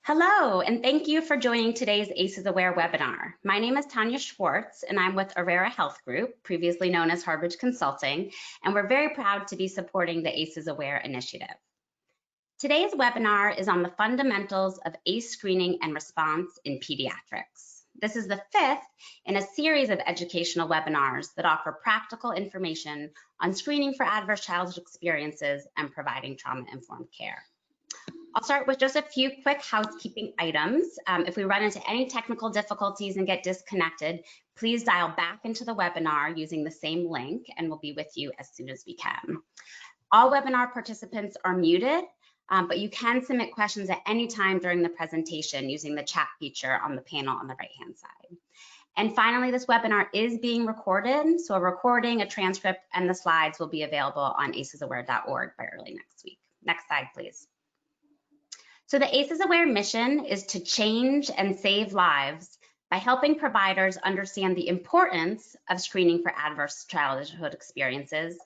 Hello, and thank you for joining today's ACEs Aware webinar. My name is Tanya Schwartz, and I'm with Aurora Health Group, previously known as Harbridge Consulting, and we're very proud to be supporting the ACEs Aware initiative. Today's webinar is on the fundamentals of ACE screening and response in pediatrics. This is the fifth in a series of educational webinars that offer practical information on screening for adverse childhood experiences and providing trauma-informed care. I'll start with just a few quick housekeeping items. If we run into any technical difficulties and get disconnected, please dial back into the webinar using the same link and we'll be with you as soon as we can. All webinar participants are muted, but you can submit questions at any time during the presentation using the chat feature on the panel on the right-hand side. And finally, this webinar is being recorded, so a recording, a transcript, and the slides will be available on acesaware.org by early next week. Next slide, please. So the ACEs Aware mission is to change and save lives by helping providers understand the importance of screening for adverse childhood experiences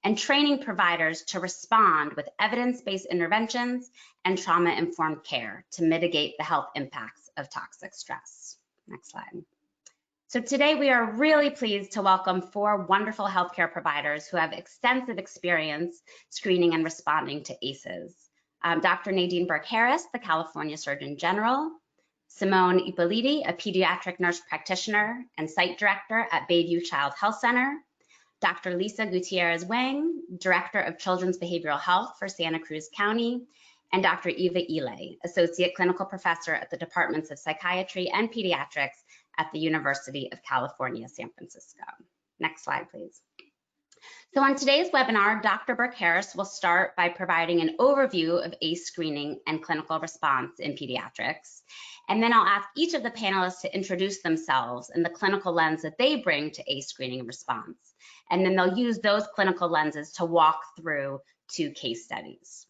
and training providers to respond with evidence-based interventions and trauma-informed care to mitigate the health impacts of toxic stress. Next slide. So today we are really pleased to welcome 4 wonderful healthcare providers who have extensive experience screening and responding to ACEs. Dr. Nadine Burke Harris, the California Surgeon General, Simone Ippoliti, a pediatric nurse practitioner and site director at Bayview Child Health Center, Dr. Lisa Gutiérrez Wang, Director of Children's Behavioral Health for Santa Cruz County, and Dr. Ihle, Associate Clinical Professor at the Departments of Psychiatry and Pediatrics at the University of California, San Francisco. Next slide, please. So on today's webinar, Dr. Burke Harris will start by providing an overview of ACE screening and clinical response in pediatrics. And then I'll ask each of the panelists to introduce themselves and the clinical lens that they bring to ACE screening and response. And then they'll use those clinical lenses to walk through 2 case studies.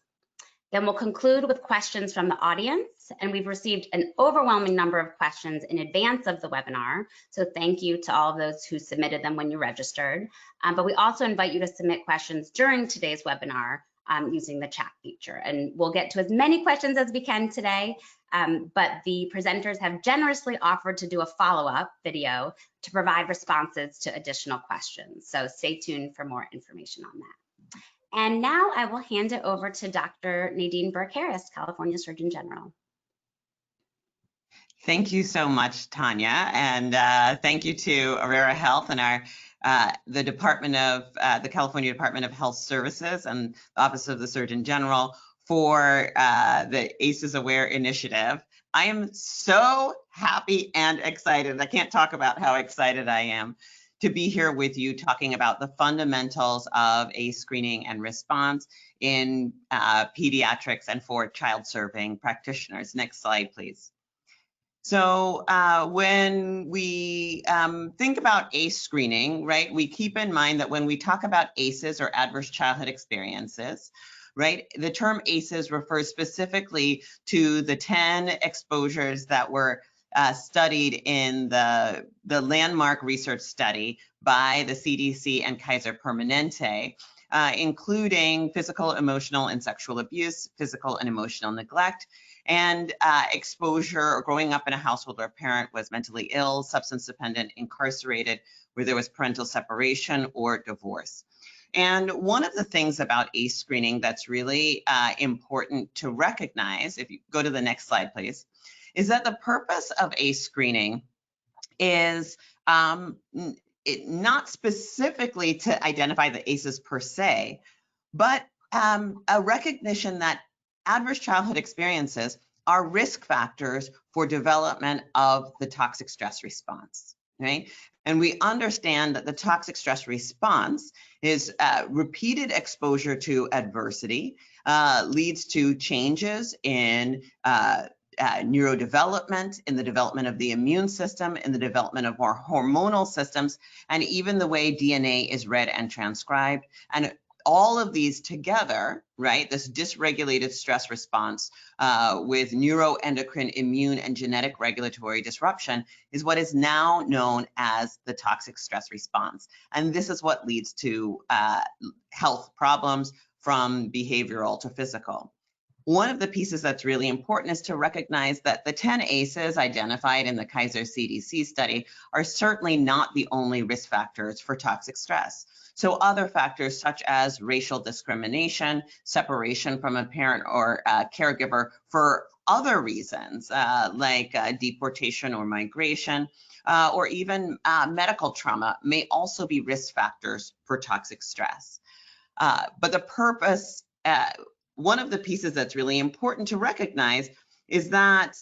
Then we'll conclude with questions from the audience, and we've received an overwhelming number of questions in advance of the webinar, so thank you to all of those who submitted them when you registered. But we also invite you to submit questions during today's webinar using the chat feature, and we'll get to as many questions as we can today, but the presenters have generously offered to do a follow-up video to provide responses to additional questions, so stay tuned for more information on that. And now I will hand it over to Dr. Nadine Burke Harris, California Surgeon General. Thank you so much, Tanya, and thank you to Aurora Health and our the California Department of Health Services and the Office of the Surgeon General for the ACEs Aware initiative. I am so happy and excited. I can't talk about how excited I am to be here with you talking about the fundamentals of ACE screening and response in pediatrics and for child-serving practitioners. Next slide, please. So when we think about ACE screening, right, we keep in mind that when we talk about ACEs or adverse childhood experiences, right, the term ACEs refers specifically to the 10 exposures that were studied in the landmark research study by the CDC and Kaiser Permanente, including physical, emotional, and sexual abuse, physical and emotional neglect, and exposure or growing up in a household where a parent was mentally ill, substance dependent, incarcerated, where there was parental separation or divorce. And one of the things about ACE screening that's really important to recognize, if you go to the next slide, please, is that the purpose of ACE screening is not specifically to identify the ACEs per se, but a recognition that adverse childhood experiences are risk factors for development of the toxic stress response, right? And we understand that the toxic stress response is repeated exposure to adversity, leads to changes in neurodevelopment, in the development of the immune system, in the development of our hormonal systems, and even the way DNA is read and transcribed. And all of these together, right, this dysregulated stress response with neuroendocrine, immune, and genetic regulatory disruption is what is now known as the toxic stress response. And this is what leads to health problems from behavioral to physical. one of the pieces that's really important is to recognize that the 10 ACEs identified in the Kaiser CDC study are certainly not the only risk factors for toxic stress. So other factors such as racial discrimination, separation from a parent or a caregiver for other reasons like deportation or migration, or even medical trauma may also be risk factors for toxic stress. But the purpose, one of the pieces that's really important to recognize is that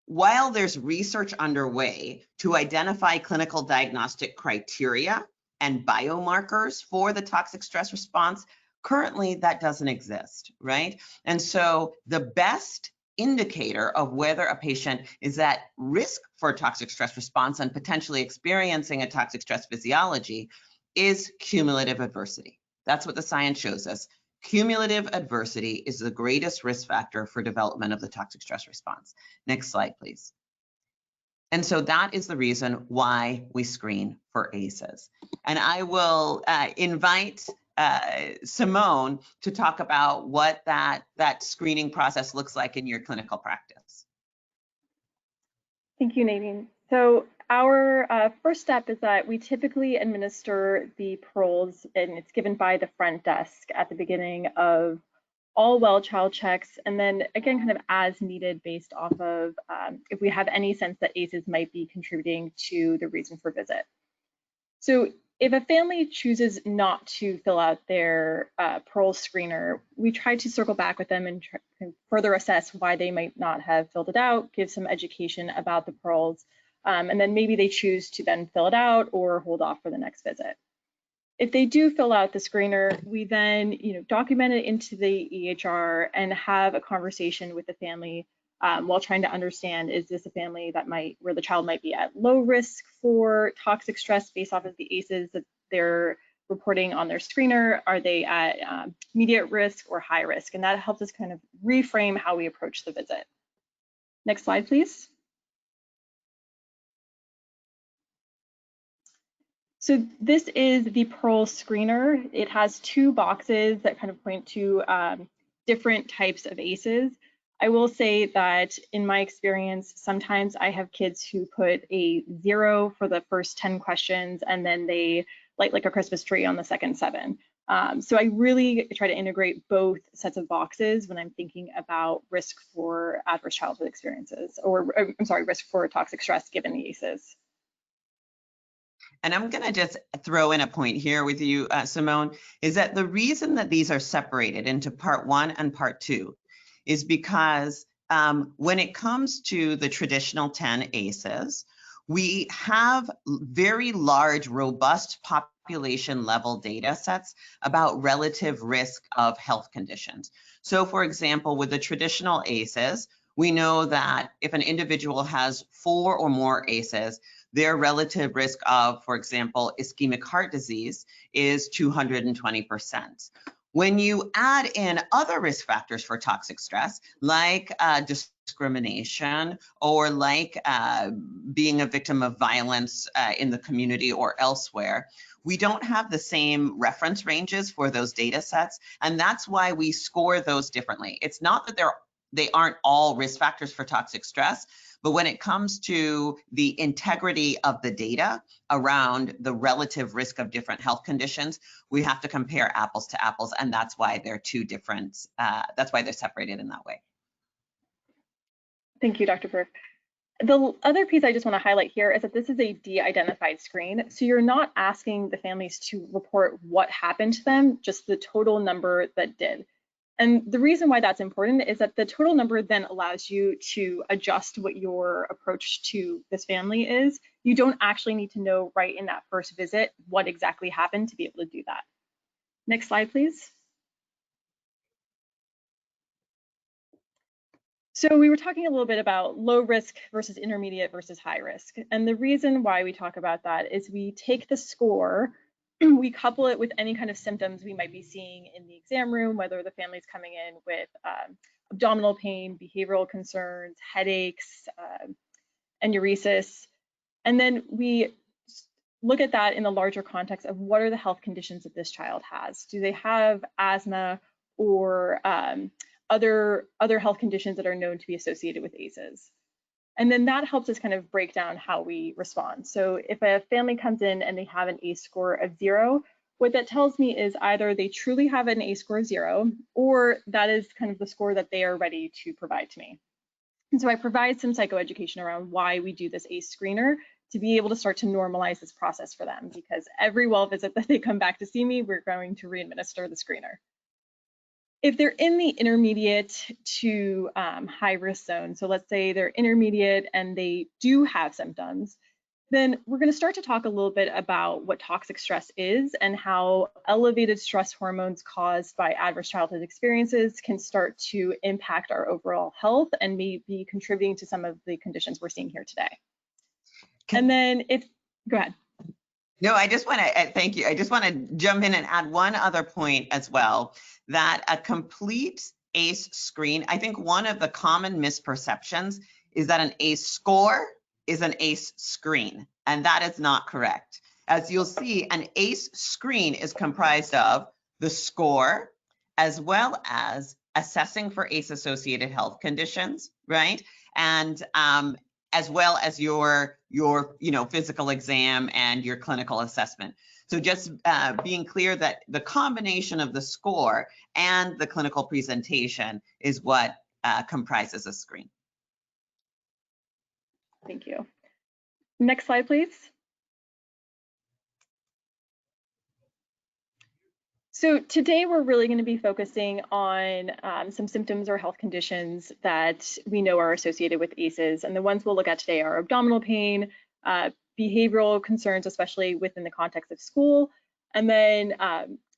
while there's research underway to identify clinical diagnostic criteria and biomarkers for the toxic stress response, currently that doesn't exist, right? And so the best indicator of whether a patient is at risk for toxic stress response and potentially experiencing a toxic stress physiology is cumulative adversity. That's what the science shows us. Cumulative adversity is the greatest risk factor for development of the toxic stress response. Next slide, please. And so that is the reason why we screen for ACEs. And I will invite Simone to talk about what that screening process looks like in your clinical practice. Thank you, Nadine. So our first step is that we typically administer the paroles, and it's given by the front desk at the beginning of all well child checks, and then again, kind of as needed based off of if we have any sense that ACEs might be contributing to the reason for visit. So if a family chooses not to fill out their parole screener, we try to circle back with them and further assess why they might not have filled it out, give some education about the paroles, and then maybe they choose to then fill it out or hold off for the next visit. If they do fill out the screener, we then document it into the EHR and have a conversation with the family while trying to understand, is this a family that where the child might be at low risk for toxic stress based off of the ACEs that they're reporting on their screener? Are they at immediate risk or high risk? And that helps us kind of reframe how we approach the visit. Next slide, please. So this is the parole screener. It has two boxes that kind of point to different types of ACEs. I will say that in my experience, sometimes I have kids who put a 0 for the first 10 questions, and then they light like a Christmas tree on the second 7. So I really try to integrate both sets of boxes when I'm thinking about risk for adverse childhood experiences, or I'm sorry, risk for toxic stress given the ACEs. And I'm going to just throw in a point here with you, Simone, is that the reason that these are separated into part 1 and part 2 is because when it comes to the traditional 10 ACEs, we have very large, robust population level data sets about relative risk of health conditions. So for example, with the traditional ACEs, we know that if an individual has 4 or more ACEs, their relative risk of, for example, ischemic heart disease is 220%. When you add in other risk factors for toxic stress, like discrimination or like being a victim of violence in the community or elsewhere, we don't have the same reference ranges for those data sets, and that's why we score those differently. It's not that they aren't all risk factors for toxic stress, but when it comes to the integrity of the data around the relative risk of different health conditions, we have to compare apples to apples, and that's why they're two different, that's why they're separated in that way. Thank you, Dr. Burke. The other piece I just want to highlight here is that this is a de-identified screen. So you're not asking the families to report what happened to them, just the total number that did. And the reason why that's important is that the total number then allows you to adjust what your approach to this family is. You don't actually need to know right in that first visit what exactly happened to be able to do that. Next slide, please. So we were talking a little bit about low risk versus intermediate versus high risk. And the reason why we talk about that is we take the score, we couple it with any kind of symptoms we might be seeing in the exam room, whether the family's coming in with abdominal pain, behavioral concerns, headaches, enuresis. And then we look at that in the larger context of what are the health conditions that this child has. Do they have asthma or other health conditions that are known to be associated with ACEs. And then that helps us kind of break down how we respond. So if a family comes in and they have an ACE score of 0, what that tells me is either they truly have an ACE score of 0, or that is kind of the score that they are ready to provide to me. And so I provide some psychoeducation around why we do this ACE screener to be able to start to normalize this process for them, because every well visit that they come back to see me, we're going to re-administer the screener. If they're in the intermediate to high risk zone, so let's say they're intermediate and they do have symptoms, then we're going to start to talk a little bit about what toxic stress is and how elevated stress hormones caused by adverse childhood experiences can start to impact our overall health and may be contributing to some of the conditions we're seeing here today. And then go ahead. No, I just want to thank you. I just want to jump in and add one other point as well, that a complete ACE screen, I think one of the common misperceptions is that an ACE score is an ACE screen, and that is not correct. As you'll see, an ACE screen is comprised of the score as well as assessing for ACE-associated health conditions, right? And as well as your physical exam and your clinical assessment. So just being clear that the combination of the score and the clinical presentation is what comprises a screen. Thank you. Next slide, please. So today we're really going to be focusing on some symptoms or health conditions that we know are associated with ACEs. And the ones we'll look at today are abdominal pain, behavioral concerns, especially within the context of school, and then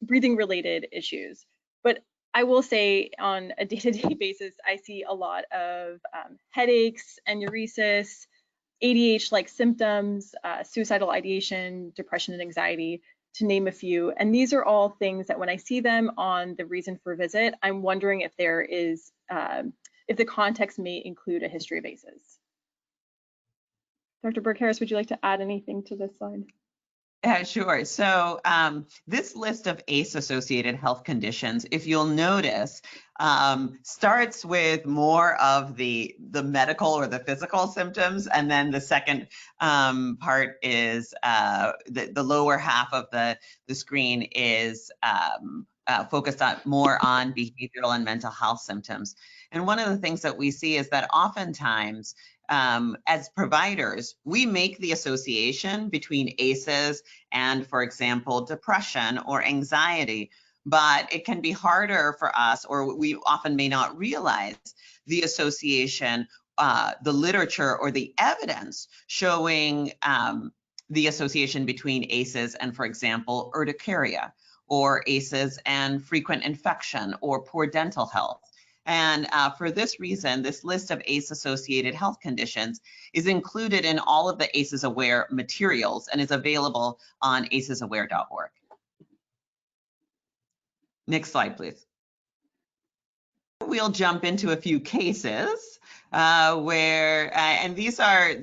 breathing related issues. But I will say on a day-to-day basis, I see a lot of headaches, enuresis, ADH-like symptoms, suicidal ideation, depression and anxiety, to name a few. And these are all things that when I see them on the reason for visit, I'm wondering if there is, if the context may include a history of ACEs. Dr. Burke Harris, would you like to add anything to this slide? Sure. So this list of ACE-associated health conditions, if you'll notice, starts with more of the medical or the physical symptoms, and then the second part is the lower half of the screen is focused on more on behavioral and mental health symptoms. And one of the things that we see is that oftentimes, as providers, we make the association between ACEs and, for example, depression or anxiety, but it can be harder for us, or we often may not realize the association, the literature or the evidence showing the association between ACEs and, for example, urticaria, or ACEs and frequent infection or poor dental health. And for this reason, this list of ACE-associated health conditions is included in all of the ACEs Aware materials and is available on acesaware.org. Next slide, please. We'll jump into a few cases where, and these are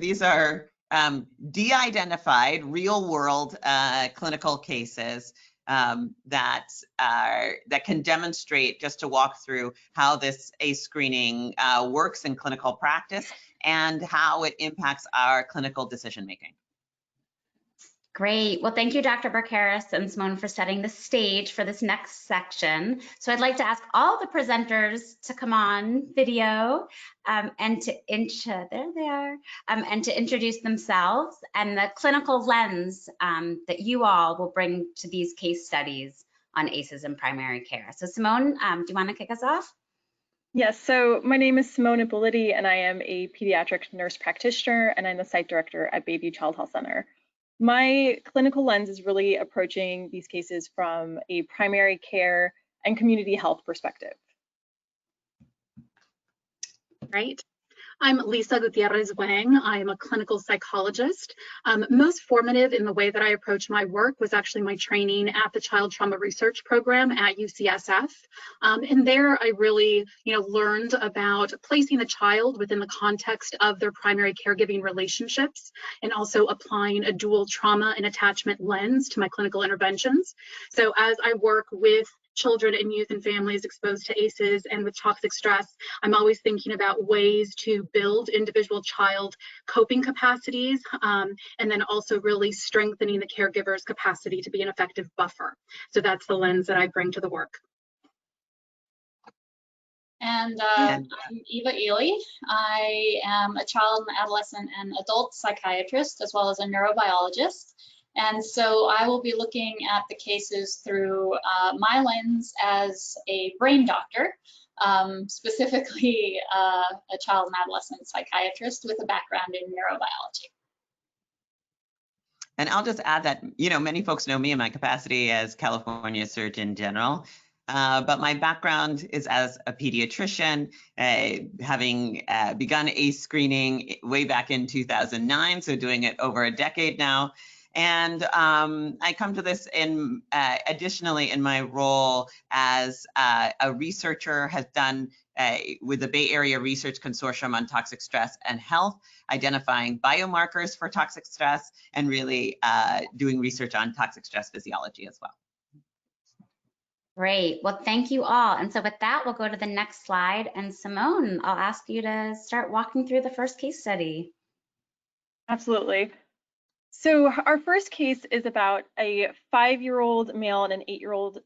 de-identified real-world clinical cases that can demonstrate, just to walk through how this ACE screening works in clinical practice and how it impacts our clinical decision making. Great. Well, thank you, Dr. Burke Harris and Simone, for setting the stage for this next section. So I'd like to ask all the presenters to come on video and to introduce themselves and the clinical lens that you all will bring to these case studies on ACEs in primary care. So Simone, do you want to kick us off? Yes, so my name is Simone Ippoliti, and I am a pediatric nurse practitioner, and I'm the site director at Bayview Child Health Center. My clinical lens is really approaching these cases from a primary care and community health perspective. Right. I'm Lisa Gutiérrez Wang. I am a clinical psychologist. Most formative in the way that I approach my work was actually my training at the Child Trauma Research Program at UCSF. And there I really, learned about placing a child within the context of their primary caregiving relationships and also applying a dual trauma and attachment lens to my clinical interventions. So as I work with children and youth and families exposed to ACEs and with toxic stress, I'm always thinking about ways to build individual child coping capacities, and then also really strengthening the caregiver's capacity to be an effective buffer. So that's the lens that I bring to the work. And I'm Ihle. I am a child, adolescent, and adult psychiatrist, as well as a neurobiologist. And so I will be looking at the cases through my lens as a brain doctor, specifically a child and adolescent psychiatrist with a background in neurobiology. And I'll just add that, you know, many folks know me in my capacity as California Surgeon General, but my background is as a pediatrician, having begun ACE screening way back in 2009, so doing it over a decade now. And I come to this in additionally in my role as a researcher, has done with the Bay Area Research Consortium on Toxic Stress and Health, identifying biomarkers for toxic stress and really doing research on toxic stress physiology as well. Great. Well, thank you all. And so with that, we'll go to the next slide. And Simone, I'll ask you to start walking through the first case study. Absolutely. So our first case is about a 5-year-old male and an 8-year-old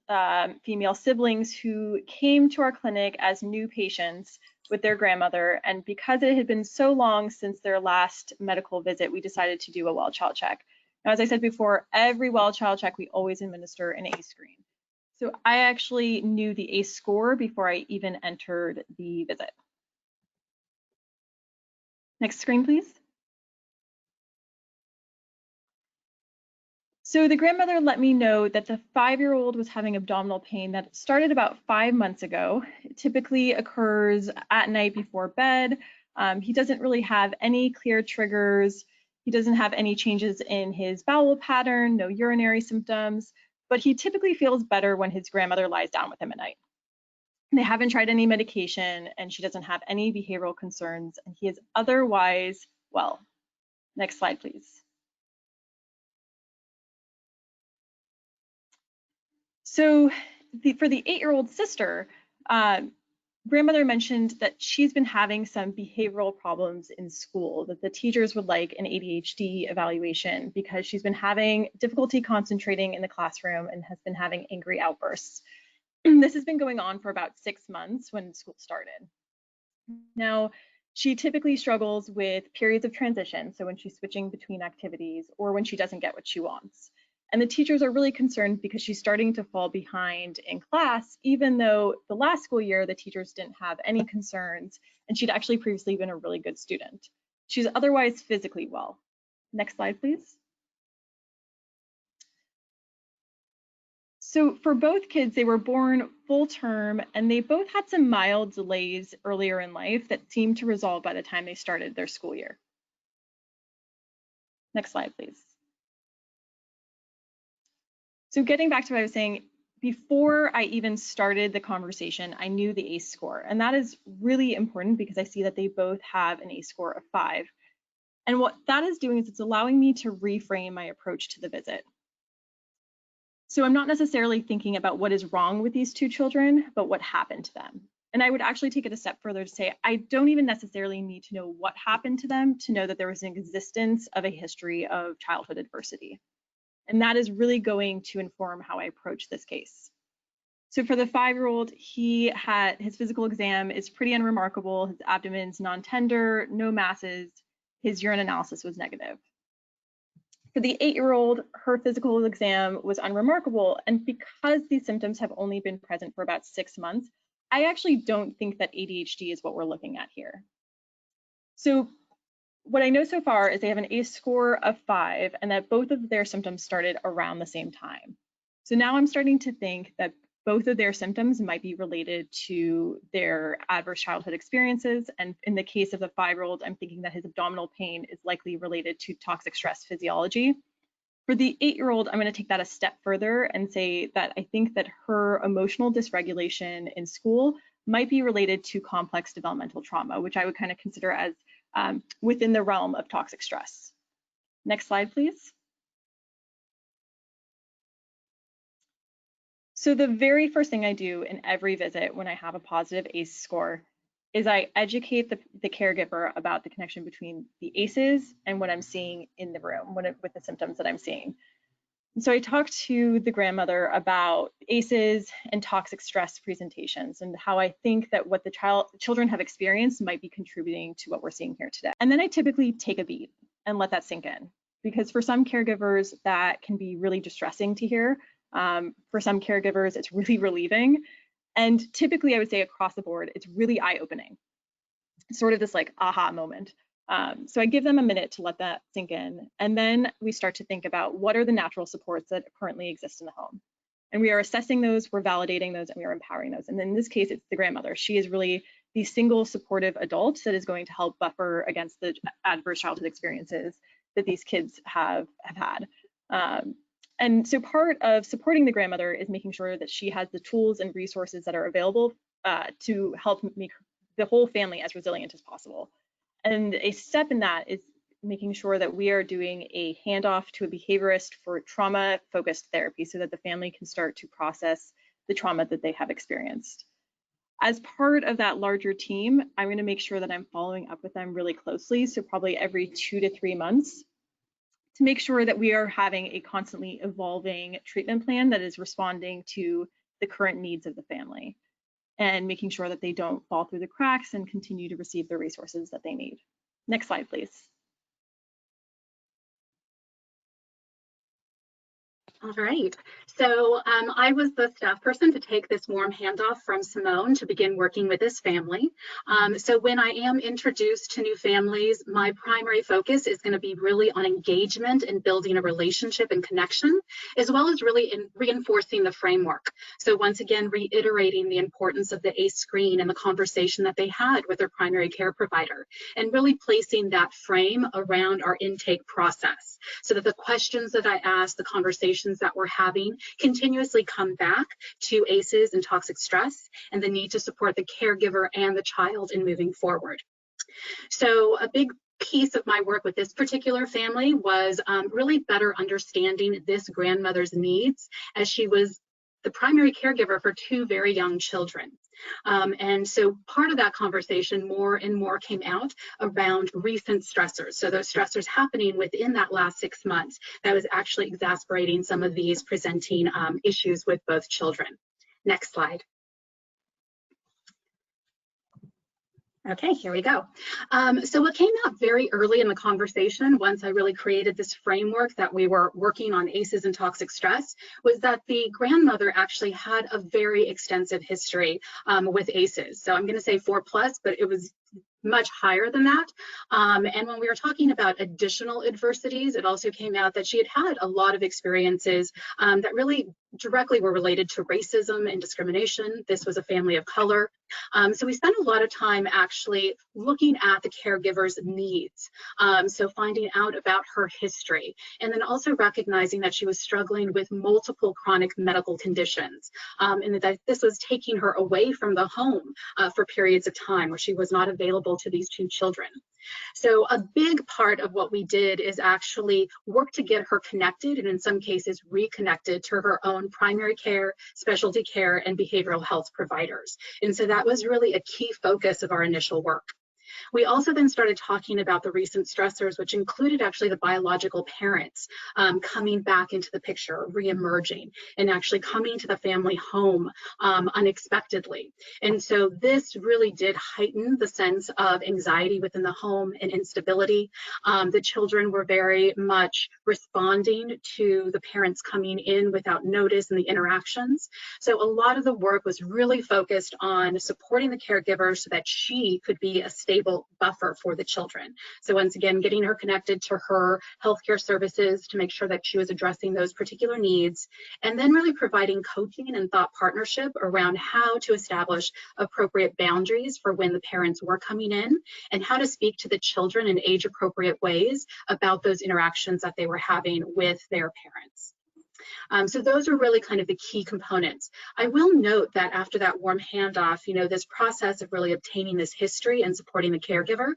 female siblings who came to our clinic as new patients with their grandmother. And because it had been so long since their last medical visit, we decided to do a well child check. Now, as I said before, every well child check, we always administer an ACE screen. So I actually knew the ACE score before I even entered the visit. Next screen, please. So the grandmother let me know that the 5-year-old was having abdominal pain that started about 5 months ago. It typically occurs at night before bed. He doesn't really have any clear triggers. He doesn't have any changes in his bowel pattern, no urinary symptoms, but he typically feels better when his grandmother lies down with him at night. They haven't tried any medication, and she doesn't have any behavioral concerns, and he is otherwise well. Next slide, please. So for the 8-year-old sister, grandmother mentioned that she's been having some behavioral problems in school, that the teachers would like an ADHD evaluation because she's been having difficulty concentrating in the classroom and has been having angry outbursts. This has been going on for about 6 months when school started. Now, she typically struggles with periods of transition, so when she's switching between activities or when she doesn't get what she wants. And the teachers are really concerned because she's starting to fall behind in class, even though the last school year, the teachers didn't have any concerns, and she'd actually previously been a really good student. She's otherwise physically well. Next slide, please. So for both kids, they were born full term, and they both had some mild delays earlier in life that seemed to resolve by the time they started their school year. Next slide, please. So getting back to what I was saying, before I even started the conversation, I knew the ACE score, and that is really important because I see that they both have an ACE score of 5. And what that is doing is it's allowing me to reframe my approach to the visit. So I'm not necessarily thinking about what is wrong with these two children, but what happened to them. And I would actually take it a step further to say, I don't even necessarily need to know what happened to them to know that there was an existence of a history of childhood adversity. And that is really going to inform how I approach this case. So for the 5-year-old, his physical exam is pretty unremarkable. His abdomen's non-tender, no masses. His urine analysis was negative. For the 8-year-old, her physical exam was unremarkable. And because these symptoms have only been present for about 6 months, I actually don't think that ADHD is what we're looking at here. So what I know so far is they have an ACE score of 5 and that both of their symptoms started around the same time. So now I'm starting to think that both of their symptoms might be related to their adverse childhood experiences. And in the case of the 5-year-old, I'm thinking that his abdominal pain is likely related to toxic stress physiology. For the 8-year-old, I'm going to take that a step further and say that I think that her emotional dysregulation in school might be related to complex developmental trauma, which I would kind of consider as within the realm of toxic stress. Next slide, please. So the very first thing I do in every visit when I have a positive ACE score is I educate the caregiver about the connection between the ACEs and what I'm seeing in the room with the symptoms that I'm seeing. And so I talked to the grandmother about ACEs and toxic stress presentations and how I think that what the children have experienced might be contributing to what we're seeing here today. And then I typically take a beat and let that sink in, because for some caregivers that can be really distressing to hear. For some caregivers, it's really relieving. And typically, I would say across the board, it's really eye-opening, sort of this like aha moment. So I give them a minute to let that sink in. And then we start to think about what are the natural supports that currently exist in the home. And we are assessing those, we're validating those, and we are empowering those. And in this case, it's the grandmother. She is really the single supportive adult that is going to help buffer against the adverse childhood experiences that these kids have had. And so part of supporting the grandmother is making sure that she has the tools and resources that are available to help make the whole family as resilient as possible. And a step in that is making sure that we are doing a handoff to a behaviorist for trauma-focused therapy so that the family can start to process the trauma that they have experienced. As part of that larger team, I'm going to make sure that I'm following up with them really closely, so probably every 2 to 3 months, to make sure that we are having a constantly evolving treatment plan that is responding to the current needs of the family and making sure that they don't fall through the cracks and continue to receive the resources that they need. Next slide, please. All right, so I was the staff person to take this warm handoff from Simone to begin working with this family. So when I am introduced to new families, my primary focus is going to be really on engagement and building a relationship and connection, as well as really in reinforcing the framework. So once again, reiterating the importance of the ACE screen and the conversation that they had with their primary care provider, and really placing that frame around our intake process so that the questions that I ask, the conversations that we're having continuously come back to ACEs and toxic stress and the need to support the caregiver and the child in moving forward. So a big piece of my work with this particular family was really better understanding this grandmother's needs, as she was the primary caregiver for 2 very young children. And so part of that conversation more and more came out around recent stressors. So those stressors happening within that last 6 months that was actually exacerbating some of these presenting issues with both children. Next slide. Okay, here we go. So what came out very early in the conversation, once I really created this framework that we were working on ACEs and toxic stress, was that the grandmother actually had a very extensive history with ACEs. So I'm going to say 4+, but it was much higher than that. And when we were talking about additional adversities, it also came out that she had had a lot of experiences that really directly were related to racism and discrimination. This was a family of color. So we spent a lot of time actually looking at the caregiver's needs. So finding out about her history, and then also recognizing that she was struggling with multiple chronic medical conditions, and that this was taking her away from the home for periods of time where she was not available to these 2 children. So a big part of what we did is actually work to get her connected, and in some cases reconnected to her own primary care, specialty care, and behavioral health providers. And so that was really a key focus of our initial work. We also then started talking about the recent stressors, which included actually the biological parents coming back into the picture, reemerging, and actually coming to the family home unexpectedly. And so this really did heighten the sense of anxiety within the home and instability. The children were very much responding to the parents coming in without notice and the interactions. So a lot of the work was really focused on supporting the caregiver so that she could be a stable buffer for the children. So once again, getting her connected to her healthcare services to make sure that she was addressing those particular needs, and then really providing coaching and thought partnership around how to establish appropriate boundaries for when the parents were coming in, and how to speak to the children in age-appropriate ways about those interactions that they were having with their parents. So those are really kind of the key components. I will note that after that warm handoff, this process of really obtaining this history and supporting the caregiver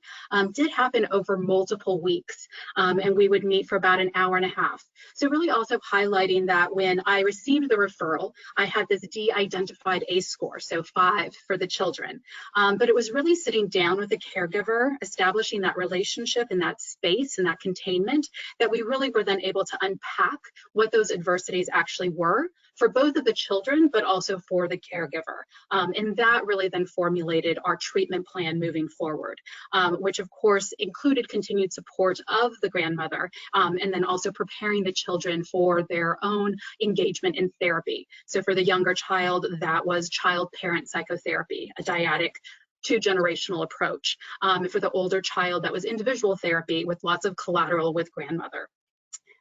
did happen over multiple weeks, and we would meet for about an hour and a half. So really also highlighting that when I received the referral, I had this de-identified ACE score, so 5 for the children. But it was really sitting down with the caregiver, establishing that relationship in that space and that containment, that we really were then able to unpack what those adversities actually were for both of the children, but also for the caregiver. And that really then formulated our treatment plan moving forward, which of course included continued support of the grandmother, and then also preparing the children for their own engagement in therapy. So for the younger child, that was child-parent psychotherapy, a dyadic 2-generational approach. For the older child, that was individual therapy with lots of collateral with grandmother.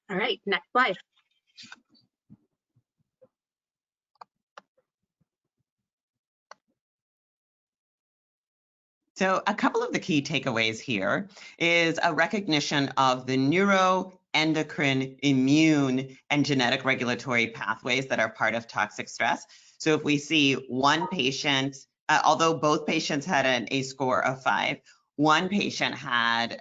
All right, next slide. So a couple of the key takeaways here is a recognition of the neuroendocrine, immune, and genetic regulatory pathways that are part of toxic stress. So if we see one patient, although both patients had an ACE score of 5, one patient had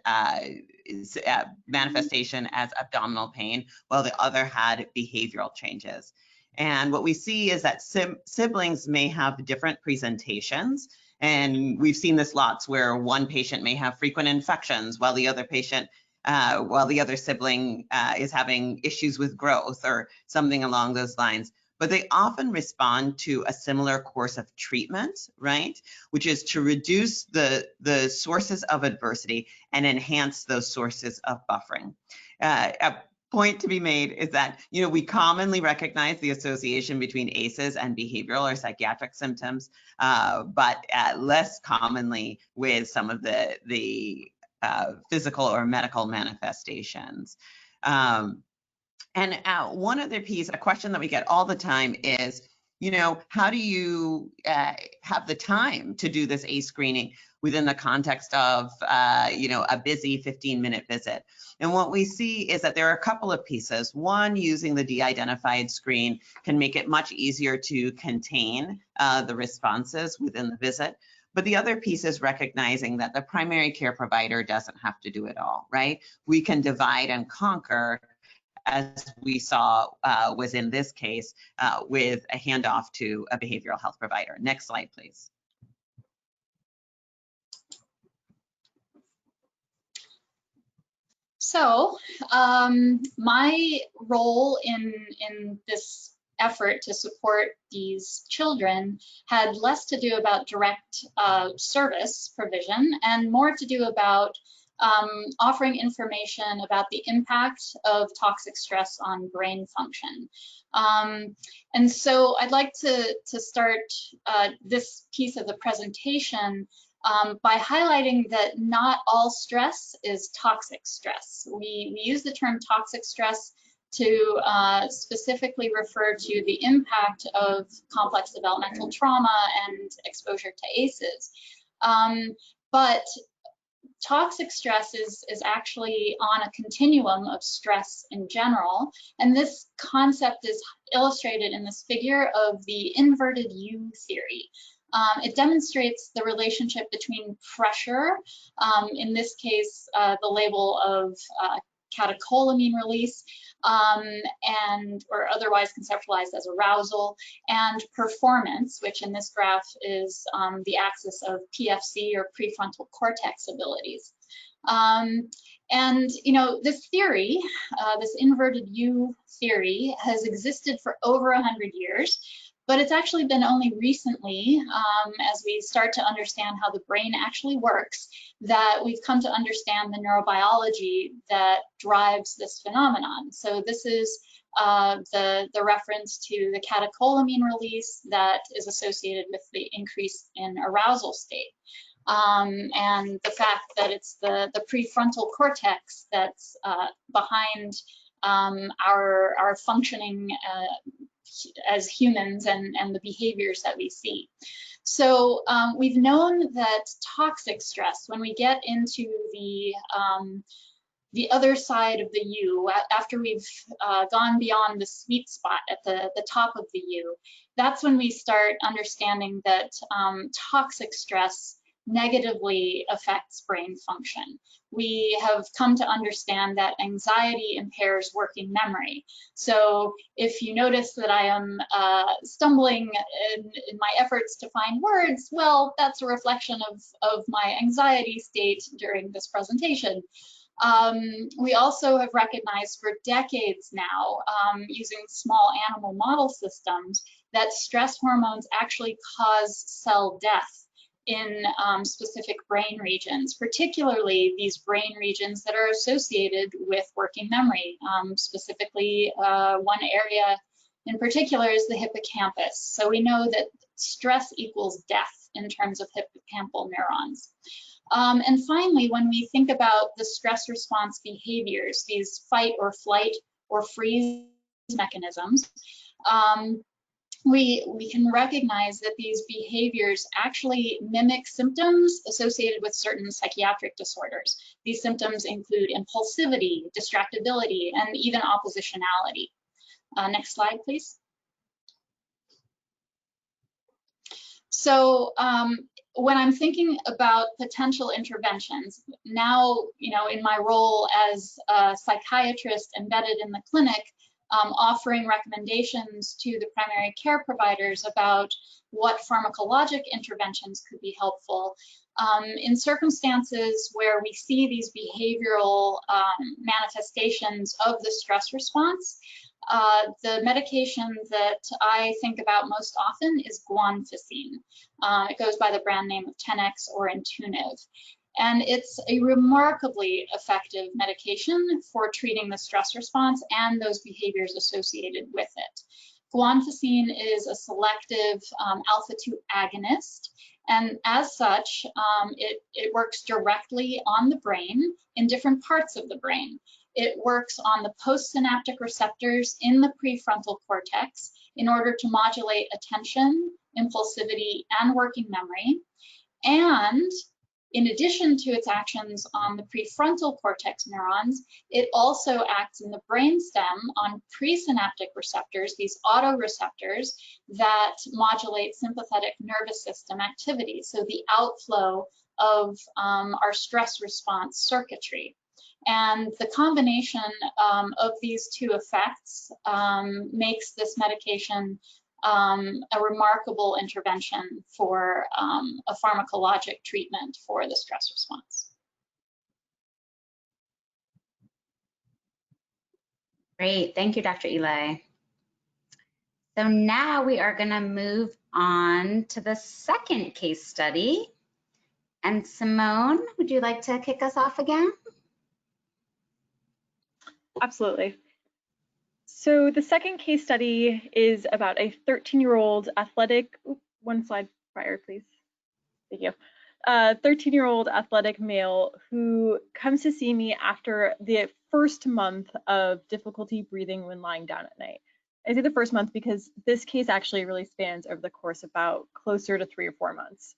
manifestation as abdominal pain, while the other had behavioral changes. And what we see is that siblings may have different presentations. And we've seen this lots where one patient may have frequent infections while the other patient, while the other sibling is having issues with growth or something along those lines. But they often respond to a similar course of treatment, right? Which is to reduce the sources of adversity and enhance those sources of buffering. A point to be made is that, we commonly recognize the association between ACEs and behavioral or psychiatric symptoms, but less commonly with some of the physical or medical manifestations. And one other piece, a question that we get all the time is, how do you have the time to do this ACE screening within the context of, a busy 15-minute visit? And what we see is that there are a couple of pieces. One, using the de-identified screen can make it much easier to contain the responses within the visit. But the other piece is recognizing that the primary care provider doesn't have to do it all, right? We can divide and conquer, as we saw was in this case with a handoff to a behavioral health provider. Next slide, please. So my role in this effort to support these children had less to do about direct service provision and more to do about offering information about the impact of toxic stress on brain function. And so I'd like to start this piece of the presentation by highlighting that not all stress is toxic stress. We use the term toxic stress to specifically refer to the impact of complex developmental trauma and exposure to ACEs. But toxic stress is actually on a continuum of stress in general, and this concept is illustrated in this figure of the inverted U theory. It demonstrates the relationship between pressure, in this case, the label of catecholamine release, or otherwise conceptualized as arousal, and performance, which in this graph is the axis of PFC or prefrontal cortex abilities. And this theory, this inverted U theory, has existed for over 100 years. But it's actually been only recently, as we start to understand how the brain actually works, that we've come to understand the neurobiology that drives this phenomenon. So this is the reference to the catecholamine release that is associated with the increase in arousal state. And the fact that it's the prefrontal cortex that's behind our functioning as humans and the behaviors that we see. So we've known that toxic stress, when we get into the other side of the U, after we've gone beyond the sweet spot at the top of the U, that's when we start understanding that toxic stress negatively affects brain function. We have come to understand that anxiety impairs working memory. So if you notice that I am stumbling in my efforts to find words, well, that's a reflection of my anxiety state during this presentation. We also have recognized for decades now, using small animal model systems, that stress hormones actually cause cell death in specific brain regions, particularly these brain regions that are associated with working memory. Specifically, one area in particular is the hippocampus. So we know that stress equals death in terms of hippocampal neurons. And finally, when we think about the stress response behaviors, these fight or flight or freeze mechanisms, we can recognize that these behaviors actually mimic symptoms associated with certain psychiatric disorders. These symptoms include impulsivity, distractibility, and even oppositionality. Next slide, please. So when I'm thinking about potential interventions, now, in my role as a psychiatrist embedded in the clinic, offering recommendations to the primary care providers about what pharmacologic interventions could be helpful. In circumstances where we see these behavioral manifestations of the stress response, the medication that I think about most often is guanfacine. It goes by the brand name of Tenex or Intuniv. And it's a remarkably effective medication for treating the stress response and those behaviors associated with it. Guanfacine is a selective alpha-2 agonist, and as such, it works directly on the brain in different parts of the brain. It works on the postsynaptic receptors in the prefrontal cortex in order to modulate attention, impulsivity, and working memory. And in addition to its actions on the prefrontal cortex neurons, it also acts in the brainstem on presynaptic receptors, these autoreceptors that modulate sympathetic nervous system activity, so the outflow of our stress response circuitry. And the combination of these two effects makes this medication a remarkable intervention for a pharmacologic treatment for the stress response. Great, thank you, Dr. Ihle. So now we are gonna move on to the second case study. And Simone, would you like to kick us off again? Absolutely. So the second case study is about a 13-year-old athletic, one slide prior, please. Thank you. 13-year-old athletic male who comes to see me after the first month of difficulty breathing when lying down at night. I say the first month because this case actually really spans over the course of about closer to 3 or 4 months.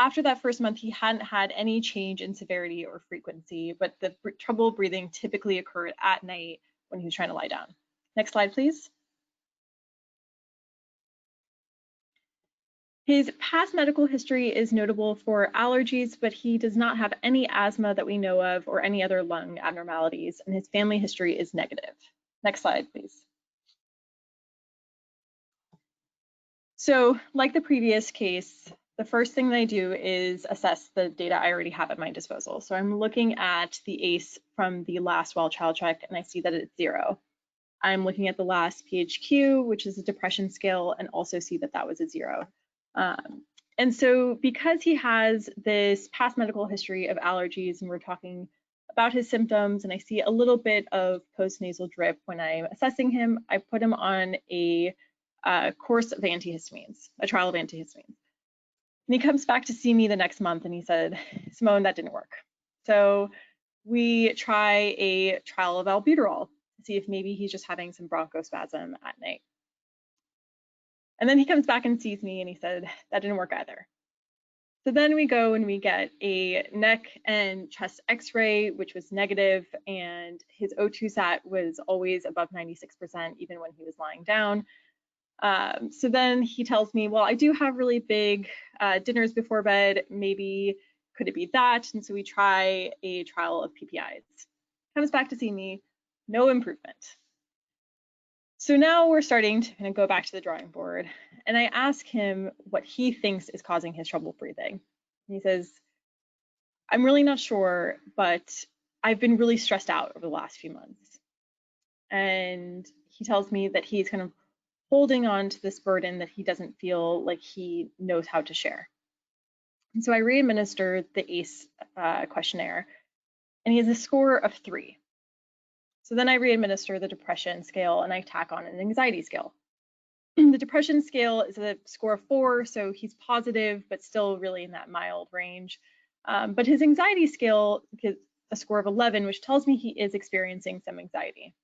After that first month, he hadn't had any change in severity or frequency, but the trouble breathing typically occurred at night when he was trying to lie down. Next slide, please. His past medical history is notable for allergies, but he does not have any asthma that we know of or any other lung abnormalities, and his family history is negative. Next slide, please. So, like the previous case, the first thing that I do is assess the data I already have at my disposal. So I'm looking at the ACE from the last Weill child check, and I see that it's 0. I'm looking at the last PHQ, which is a depression scale, and also see that that was a 0. And so because he has this past medical history of allergies, and we're talking about his symptoms, and I see a little bit of postnasal drip when I'm assessing him, I put him on a course of antihistamines, a trial of antihistamines. And he comes back to see me the next month and he said, Simone, that didn't work. So we try a trial of albuterol to see if maybe he's just having some bronchospasm at night. And then he comes back and sees me and he said, that didn't work either. So then we go and we get a neck and chest x-ray, which was negative, and his O2 sat was always above 96%, even when he was lying down. So then he tells me, well, I do have really big dinners before bed. Maybe could it be that? And so we try a trial of PPIs. Comes back to see me, no improvement. So now we're starting to kind of go back to the drawing board, and I ask him what he thinks is causing his trouble breathing. And he says, I'm really not sure, but I've been really stressed out over the last few months. And he tells me that he's kind of holding on to this burden that he doesn't feel like he knows how to share. And so I re-administer the ACE questionnaire, and he has a score of 3. So then I re-administer the depression scale, and I tack on an anxiety scale. The depression scale is a score of 4, so he's positive, but still really in that mild range. But his anxiety scale is a score of 11, which tells me he is experiencing some anxiety.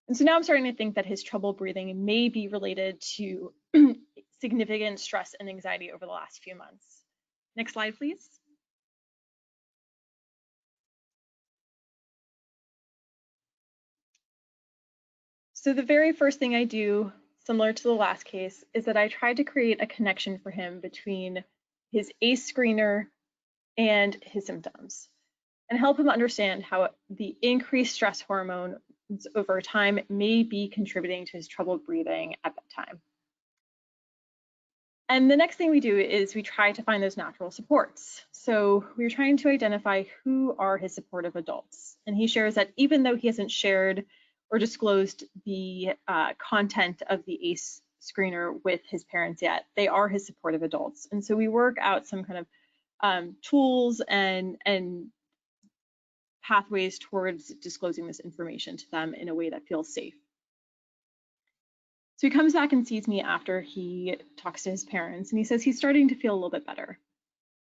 And so now I'm starting to think that his trouble breathing may be related to significant stress and anxiety over the last few months. Next slide, please. So the very first thing I do, similar to the last case, is that I try to create a connection for him between his ACE screener and his symptoms, and help him understand how the increased stress hormone over time may be contributing to his troubled breathing at that time. And the next thing we do is we try to find those natural supports. So we're trying to identify who are his supportive adults. And he shares that even though he hasn't shared or disclosed the content of the ACE screener with his parents yet, they are his supportive adults. And so we work out some kind of tools and pathways towards disclosing this information to them in a way that feels safe. So he comes back and sees me after he talks to his parents, and he says he's starting to feel a little bit better.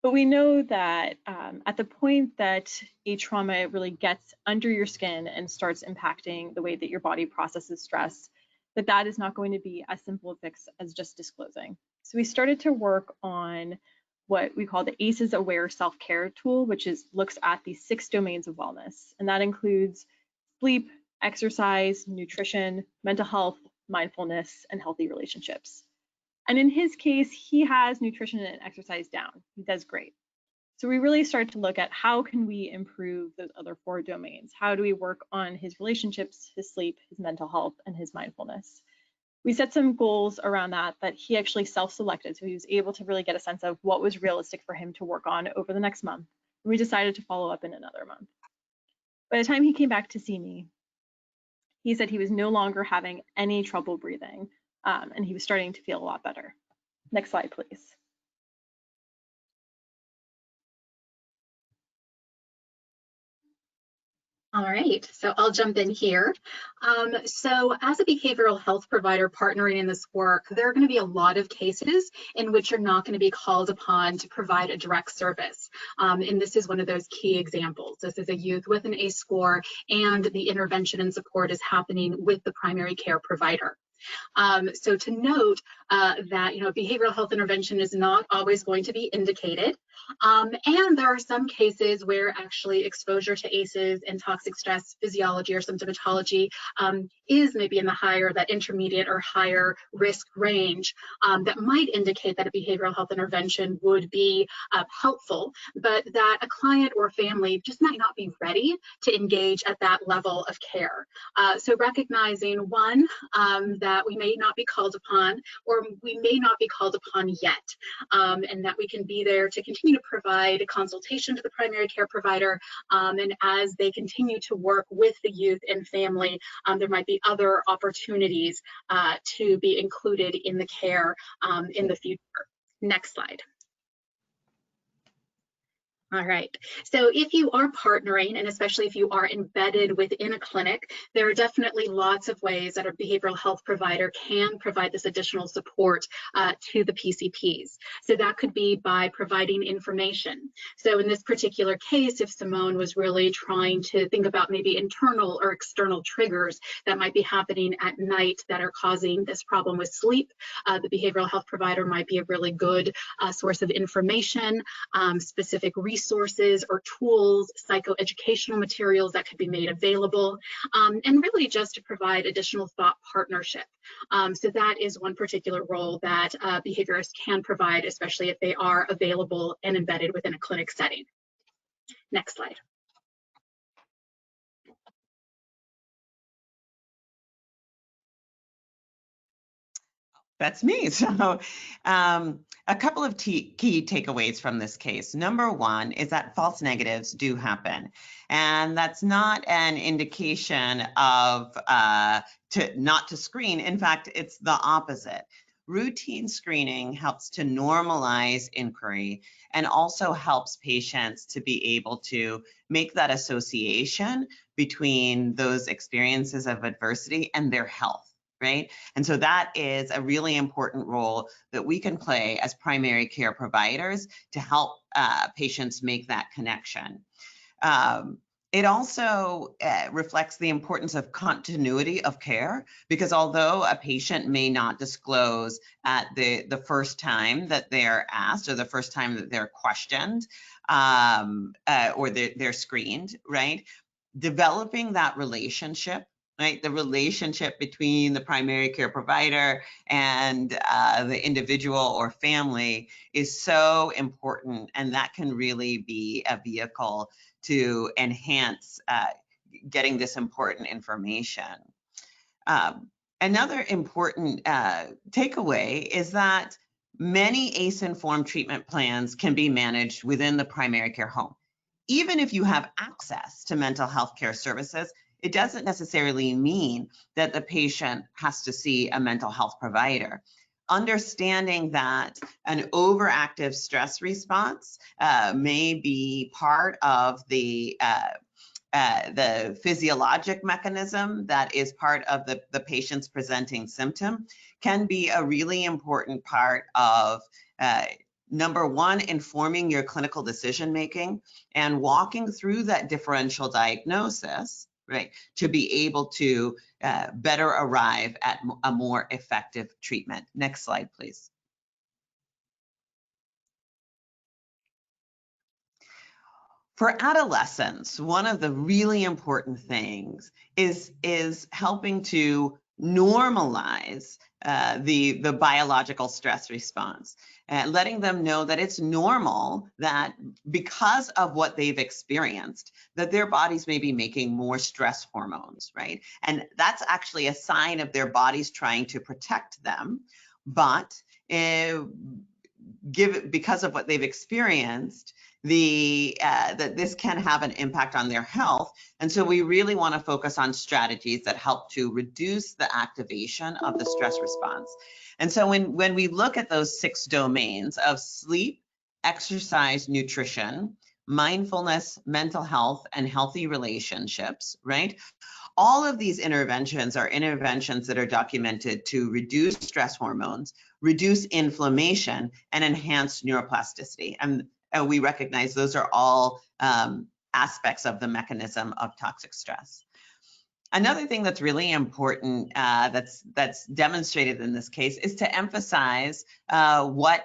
But we know that at the point that a trauma really gets under your skin and starts impacting the way that your body processes stress, that is not going to be as simple a fix as just disclosing. So we started to work on what we call the ACEs Aware Self-Care tool, which looks at the 6 domains of wellness. And that includes sleep, exercise, nutrition, mental health, mindfulness, and healthy relationships. And in his case, he has nutrition and exercise down. He does great. So we really started to look at how can we improve those other 4 domains? How do we work on his relationships, his sleep, his mental health, and his mindfulness? We set some goals around that he actually self-selected, so he was able to really get a sense of what was realistic for him to work on over the next month. And we decided to follow up in another month. By the time he came back to see me, he said he was no longer having any trouble breathing, and he was starting to feel a lot better. Next slide, please. All right, so I'll jump in here. So as a behavioral health provider partnering in this work, there are going to be a lot of cases in which you're not going to be called upon to provide a direct service. And this is one of those key examples. This is a youth with an ACE score, and the intervention and support is happening with the primary care provider. So to note that behavioral health intervention is not always going to be indicated, and there are some cases where actually exposure to ACEs and toxic stress physiology or symptomatology is maybe in the higher, that intermediate or higher risk range that might indicate that a behavioral health intervention would be helpful, but that a client or family just might not be ready to engage at that level of care. So recognizing one, that we may not be called upon, or we may not be called upon yet, and that we can be there to continue to provide consultation to the primary care provider, and as they continue to work with the youth and family, there might be other opportunities to be included in the care in the future. Next slide. All right. So if you are partnering, and especially if you are embedded within a clinic, there are definitely lots of ways that a behavioral health provider can provide this additional support to the PCPs. So that could be by providing information. So in this particular case, if Simone was really trying to think about maybe internal or external triggers that might be happening at night that are causing this problem with sleep, the behavioral health provider might be a really good source of information, specific resources or tools, psychoeducational materials that could be made available, and really just to provide additional thought partnership. So that is one particular role that behaviorists can provide, especially if they are available and embedded within a clinic setting. Next slide. That's me. So a couple of key takeaways from this case. Number one is that false negatives do happen. And that's not an indication of not to screen. In fact, it's the opposite. Routine screening helps to normalize inquiry and also helps patients to be able to make that association between those experiences of adversity and their health. Right? And so that is a really important role that we can play as primary care providers to help patients make that connection. It also reflects the importance of continuity of care, because although a patient may not disclose at the first time that they're asked or the first time that they're questioned or they're screened, right? Developing that relationship, right? The relationship between the primary care provider and the individual or family is so important, and that can really be a vehicle to enhance getting this important information. Another important takeaway is that many ACE-informed treatment plans can be managed within the primary care home. Even if you have access to mental health care services, it doesn't necessarily mean that the patient has to see a mental health provider. Understanding that an overactive stress response may be part of the physiologic mechanism that is part of the patient's presenting symptom can be a really important part of number one, informing your clinical decision making and walking through that differential diagnosis, right, to be able to better arrive at a more effective treatment. Next slide, please. For adolescents, one of the really important things is helping to normalize the biological stress response, letting them know that it's normal that because of what they've experienced, that their bodies may be making more stress hormones, right? And that's actually a sign of their bodies trying to protect them. But because of what they've experienced, that this can have an impact on their health. And so we really want to focus on strategies that help to reduce the activation of the stress response. And so when we look at those 6 domains of sleep, exercise, nutrition, mindfulness, mental health, and healthy relationships, right? All of these interventions are interventions that are documented to reduce stress hormones, reduce inflammation, and enhance neuroplasticity. And we recognize those are all aspects of the mechanism of toxic stress. Another thing that's really important that's demonstrated in this case is to emphasize what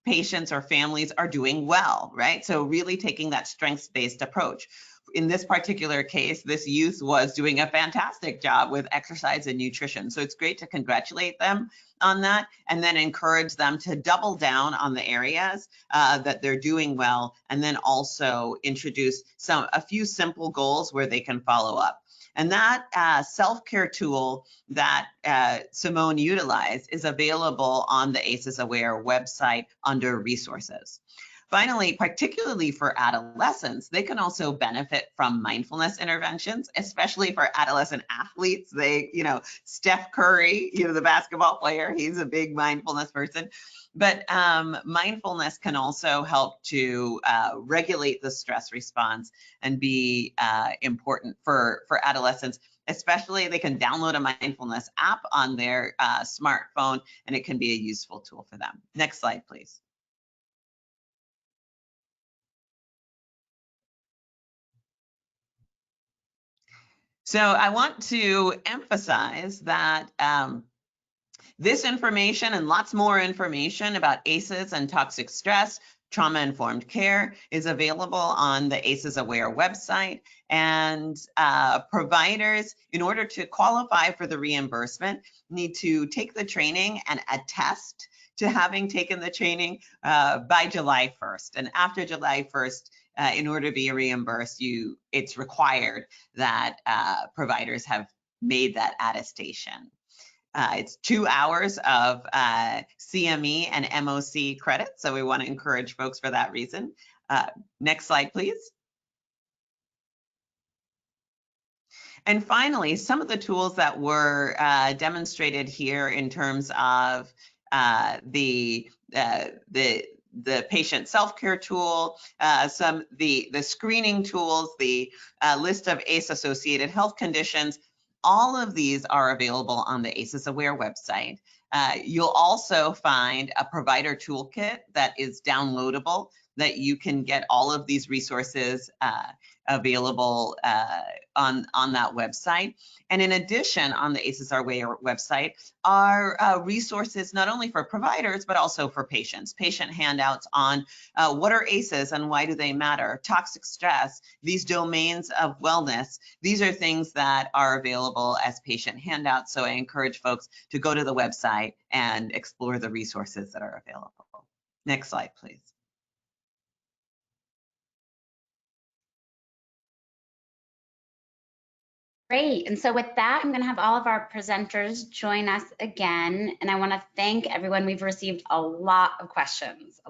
patients or families are doing well, right? So really taking that strengths-based approach. In this particular case, this youth was doing a fantastic job with exercise and nutrition. So it's great to congratulate them on that and then encourage them to double down on the areas that they're doing well, and then also introduce a few simple goals where they can follow up. And that self-care tool that Simone utilized is available on the ACEs Aware website under resources. Finally, particularly for adolescents, they can also benefit from mindfulness interventions, especially for adolescent athletes. They, Steph Curry, the basketball player, he's a big mindfulness person. But mindfulness can also help to regulate the stress response and be important for adolescents. Especially, they can download a mindfulness app on their smartphone, and it can be a useful tool for them. Next slide, please. So I want to emphasize that this information and lots more information about ACEs and toxic stress, trauma-informed care is available on the ACEs Aware website. And providers, in order to qualify for the reimbursement, need to take the training and attest to having taken the training by July 1st. And after July 1st, in order to be reimbursed, it's required that providers have made that attestation. It's 2 hours of CME and MOC credits, so we want to encourage folks for that reason. Next slide, please. And finally, some of the tools that were demonstrated here in terms of the patient self-care tool, the screening tools, the list of ACE-associated health conditions. All of these are available on the ACEs Aware website. You'll also find a provider toolkit that is downloadable, that you can get all of these resources available on that website. And in addition, on the ACEs Aware website are resources not only for providers, but also for patients. Patient handouts on what are ACEs and why do they matter? Toxic stress, these domains of wellness, these are things that are available as patient handouts. So I encourage folks to go to the website and explore the resources that are available. Next slide, please. Great. And so with that, I'm going to have all of our presenters join us again. And I want to thank everyone. We've received a lot of questions,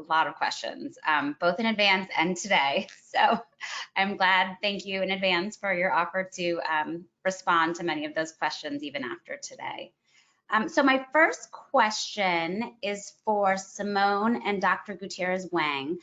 both in advance and today. So I'm glad. Thank you in advance for your offer to respond to many of those questions even after today. So my first question is for Simone and Dr. Gutiérrez Wang.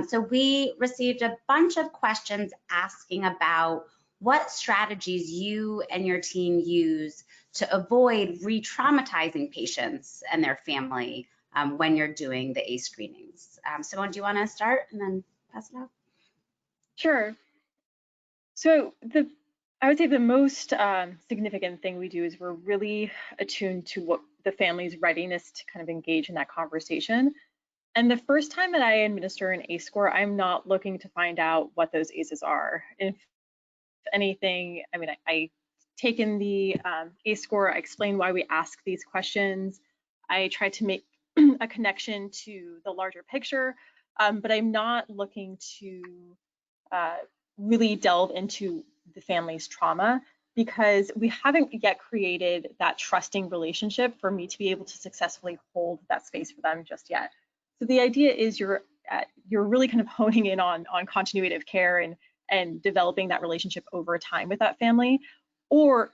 So we received a bunch of questions asking about what strategies you and your team use to avoid re-traumatizing patients and their family when you're doing the ACE screenings. Simone, do you want to start and then pass it out? Sure. So I would say the most significant thing we do is we're really attuned to what the family's readiness to kind of engage in that conversation. And the first time that I administer an ACE score, I'm not looking to find out what those ACEs are. If anything, I mean, I take in the ACE score, I explain why we ask these questions. I try to make a connection to the larger picture, but I'm not looking to really delve into the family's trauma, because we haven't yet created that trusting relationship for me to be able to successfully hold that space for them just yet. So the idea is you're really kind of honing in on continuity of care and developing that relationship over time with that family, or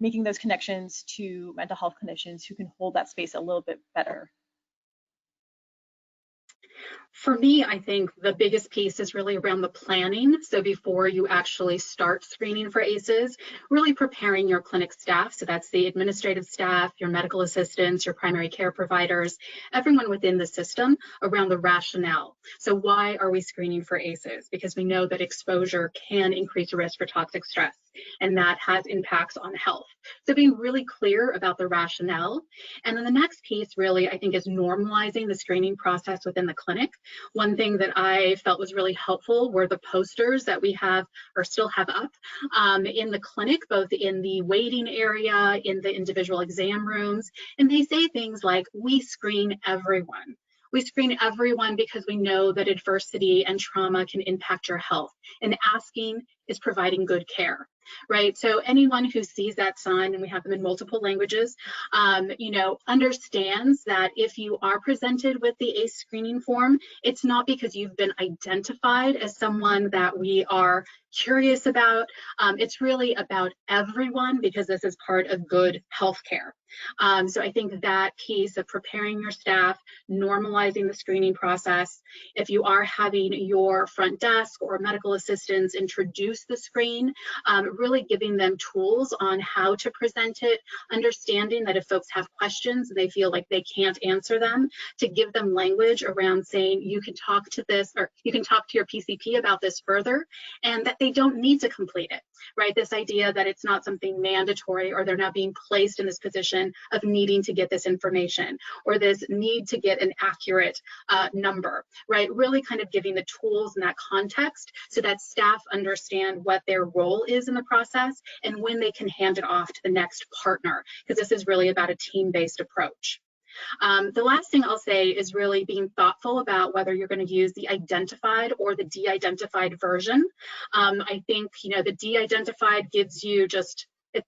making those connections to mental health clinicians who can hold that space a little bit better. For me, I think the biggest piece is really around the planning. So before you actually start screening for ACEs, really preparing your clinic staff. So that's the administrative staff, your medical assistants, your primary care providers, everyone within the system around the rationale. So why are we screening for ACEs? Because we know that exposure can increase risk for toxic stress, and that has impacts on health. So being really clear about the rationale. And then the next piece really, I think, is normalizing the screening process within the clinic. One thing that I felt was really helpful were the posters that we have or still have up in the clinic, both in the waiting area, in the individual exam rooms. And they say things like, we screen everyone. We screen everyone because we know that adversity and trauma can impact your health. And asking is providing good care, right? So anyone who sees that sign, and we have them in multiple languages, you know, understands that if you are presented with the ACE screening form, it's not because you've been identified as someone that we are curious about. It's really about everyone, because this is part of good healthcare. So I think that piece of preparing your staff, normalizing the screening process, if you are having your front desk or medical assistants introduce the screen, really giving them tools on how to present it, understanding that if folks have questions and they feel like they can't answer them, to give them language around saying you can talk to this, or you can talk to your PCP about this further, and that they don't need to complete it, right? This idea that it's not something mandatory, or they're not being placed in this position of needing to get this information, or this need to get an accurate number, right? Really kind of giving the tools in that context so that staff understand what their role is in the process and when they can hand it off to the next partner, because this is really about a team-based approach. The last thing I'll say is really being thoughtful about whether you're going to use the identified or the de-identified version. I think, you know, the de-identified gives you just,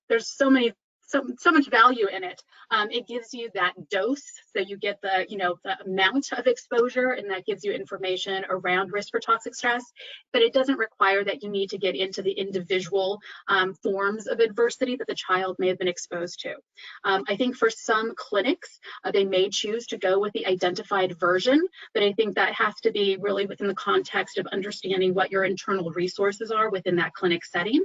there's so much value in it. It gives you that dose, so you get the, you know, the amount of exposure, and that gives you information around risk for toxic stress, but it doesn't require that you need to get into the individual forms of adversity that the child may have been exposed to. I think for some clinics, they may choose to go with the identified version, but I think that has to be really within the context of understanding what your internal resources are within that clinic setting,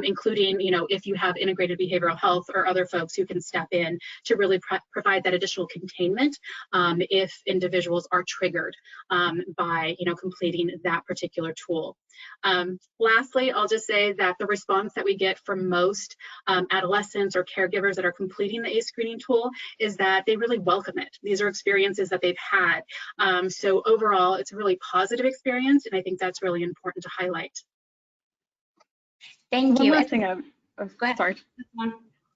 including, you know, if you have integrated behavioral health or other folks who can step in to really provide that additional containment if individuals are triggered by, you know, completing that particular tool. Lastly, I'll just say that the response that we get from most adolescents or caregivers that are completing the ACE screening tool is that they really welcome it. These are experiences that they've had. So overall, it's a really positive experience, and I think that's really important to highlight. Thank you.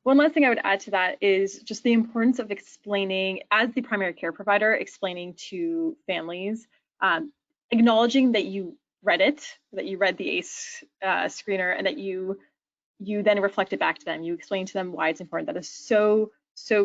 One last thing I would add to that is just the importance of explaining, as the primary care provider, explaining to families, acknowledging that you read it, that you read the ACE screener, and that you then reflect it back to them. You explain to them why it's important. That is so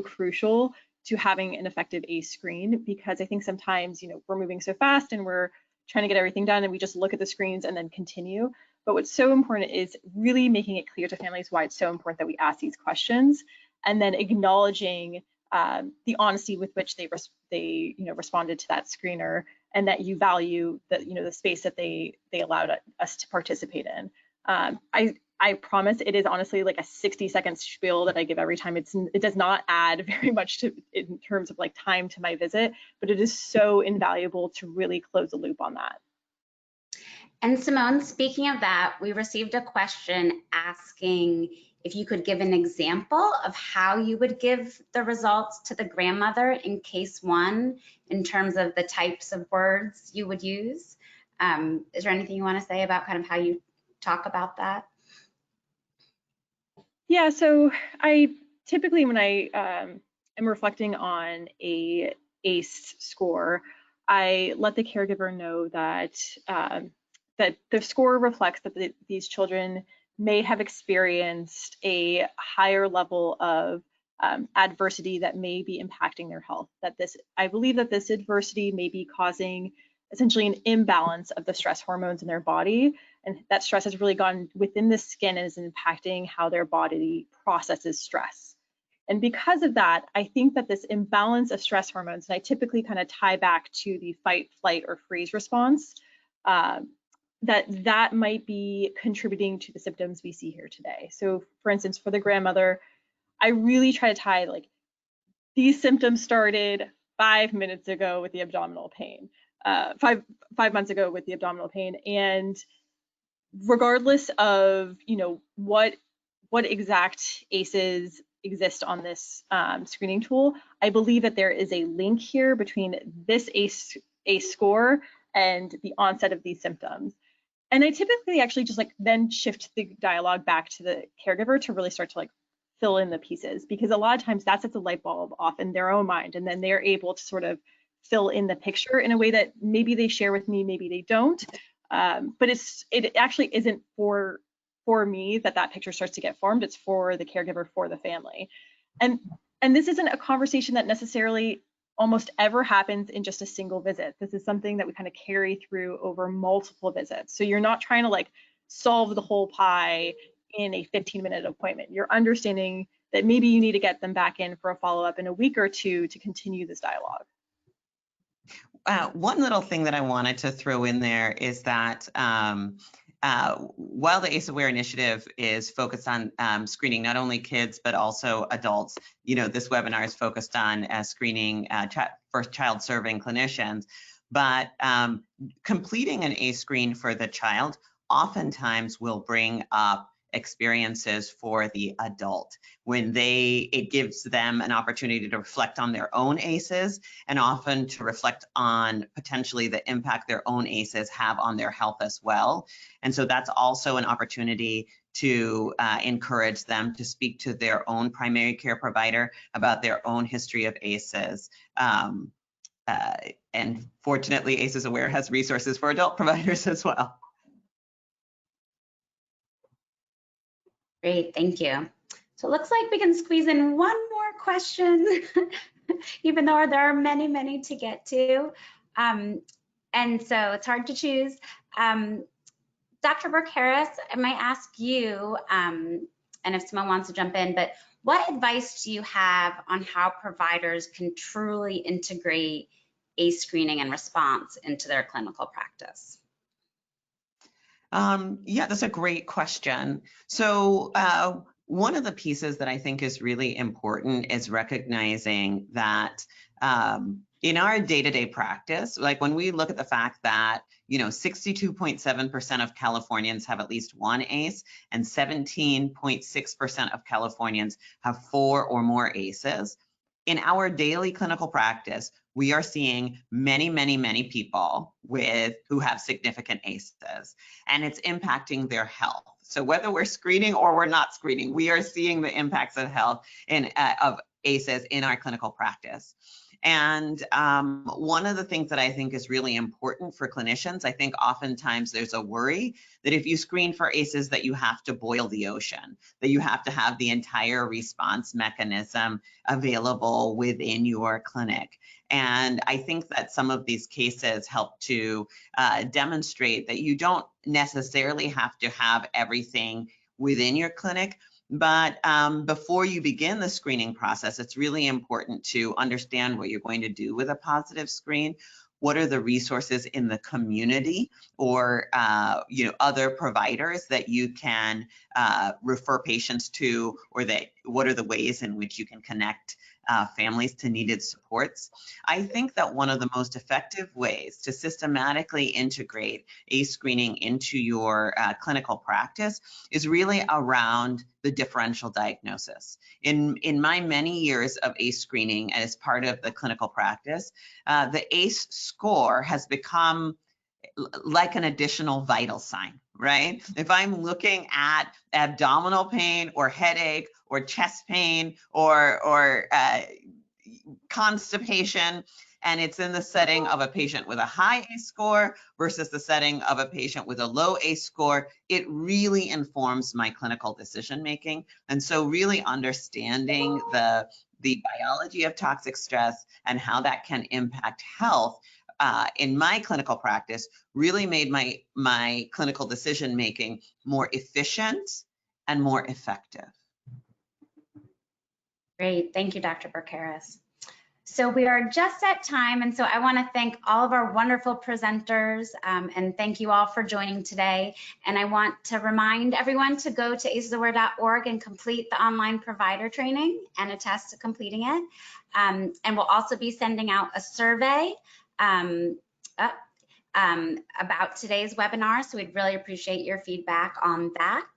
crucial to having an effective ACE screen, because I think sometimes, you know, we're moving so fast and we're trying to get everything done, and we just look at the screens and then continue. But what's so important is really making it clear to families why it's so important that we ask these questions, and then acknowledging the honesty with which they you know, responded to that screener, and that you value the, you know, the space that they allowed us to participate in. I promise it is honestly like a 60-second spiel that I give every time. It does not add very much to in terms of like time to my visit, but it is so invaluable to really close the loop on that. And Simone, speaking of that, we received a question asking if you could give an example of how you would give the results to the grandmother in case one, in terms of the types of words you would use. Is there anything you want to say about kind of how you talk about that? Yeah, so I typically, when I am reflecting on a ACE score, I let the caregiver know that that the score reflects that these children may have experienced a higher level of adversity that may be impacting their health. I believe that this adversity may be causing essentially an imbalance of the stress hormones in their body, and that stress has really gone within the skin and is impacting how their body processes stress. And because of that, I think that this imbalance of stress hormones, and I typically kind of tie back to the fight, flight, or freeze response, that might be contributing to the symptoms we see here today. So for instance, for the grandmother, I really try to tie like these symptoms started 5 minutes ago with the abdominal pain, 5 months ago with the abdominal pain, and regardless of, you know, what exact ACEs exist on this screening tool, I believe that there is a link here between this ACE score and the onset of these symptoms. And I typically actually just like then shift the dialogue back to the caregiver to really start to like fill in the pieces, because a lot of times that sets a light bulb off in their own mind, and then they're able to sort of fill in the picture in a way that maybe they share with me, maybe they don't. But it actually isn't for for me that picture starts to get formed. It's for the caregiver, for the family. And this isn't a conversation that necessarily almost ever happens in just a single visit. This is something that we kind of carry through over multiple visits. So you're not trying to like solve the whole pie in a 15-minute appointment. You're understanding that maybe you need to get them back in for a follow-up in a week or two to continue this dialogue. One little thing that I wanted to throw in there is that while the ACE Aware initiative is focused on screening not only kids but also adults, this webinar is focused on screening for child-serving clinicians. But completing an ACE screen for the child oftentimes will bring up experiences for the adult when it gives them an opportunity to reflect on their own ACEs and often to reflect on potentially the impact their own ACEs have on their health as well. And so that's also an opportunity to encourage them to speak to their own primary care provider about their own history of ACEs. And fortunately, ACEs Aware has resources for adult providers as well. Great, thank you. So it looks like we can squeeze in one more question, even though there are many, many to get to. And so it's hard to choose. Dr. Burke Harris, I might ask you, and if Simone wants to jump in, but what advice do you have on how providers can truly integrate ACE screening and response into their clinical practice? Yeah, that's a great question. So one of the pieces that I think is really important is recognizing that in our day-to-day practice, like when we look at the fact that 62.7% of Californians have at least one ACE and 17.6% of Californians have 4 or more ACEs, in our daily clinical practice, we are seeing many, many, many people who have significant ACEs, and it's impacting their health. So whether we're screening or we're not screening, we are seeing the impacts of health of ACEs in our clinical practice. And one of the things that I think is really important for clinicians, I think oftentimes there's a worry that if you screen for ACEs that you have to boil the ocean, that you have to have the entire response mechanism available within your clinic. And I think that some of these cases help to demonstrate that you don't necessarily have to have everything within your clinic. But before you begin the screening process, it's really important to understand what you're going to do with a positive screen. What are the resources in the community or other providers that you can refer patients to, or what are the ways in which you can connect families to needed supports? I think that one of the most effective ways to systematically integrate ACE screening into your clinical practice is really around the differential diagnosis. In my many years of ACE screening as part of the clinical practice, the ACE score has become like an additional vital sign, right? If I'm looking at abdominal pain or headache or chest pain or constipation, and it's in the setting of a patient with a high ACE score versus the setting of a patient with a low ACE score, it really informs my clinical decision making. And so really understanding the biology of toxic stress and how that can impact health in my clinical practice really made my clinical decision making more efficient and more effective. Great, thank you, Dr. Burke Harris. So we are just at time, and so I want to thank all of our wonderful presenters, and thank you all for joining today. And I want to remind everyone to go to acesaware.org and complete the online provider training and attest to completing it. And we'll also be sending out a survey about today's webinar, so we'd really appreciate your feedback on that.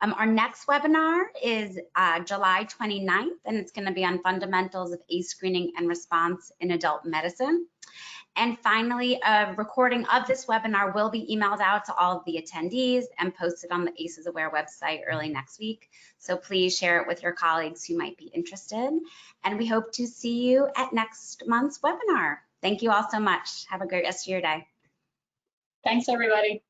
Our next webinar is July 29th, and it's going to be on fundamentals of ACE screening and response in adult medicine. And finally, a recording of this webinar will be emailed out to all of the attendees and posted on the ACEs Aware website early next week. So please share it with your colleagues who might be interested. And we hope to see you at next month's webinar. Thank you all so much. Have a great rest of your day. Thanks, everybody.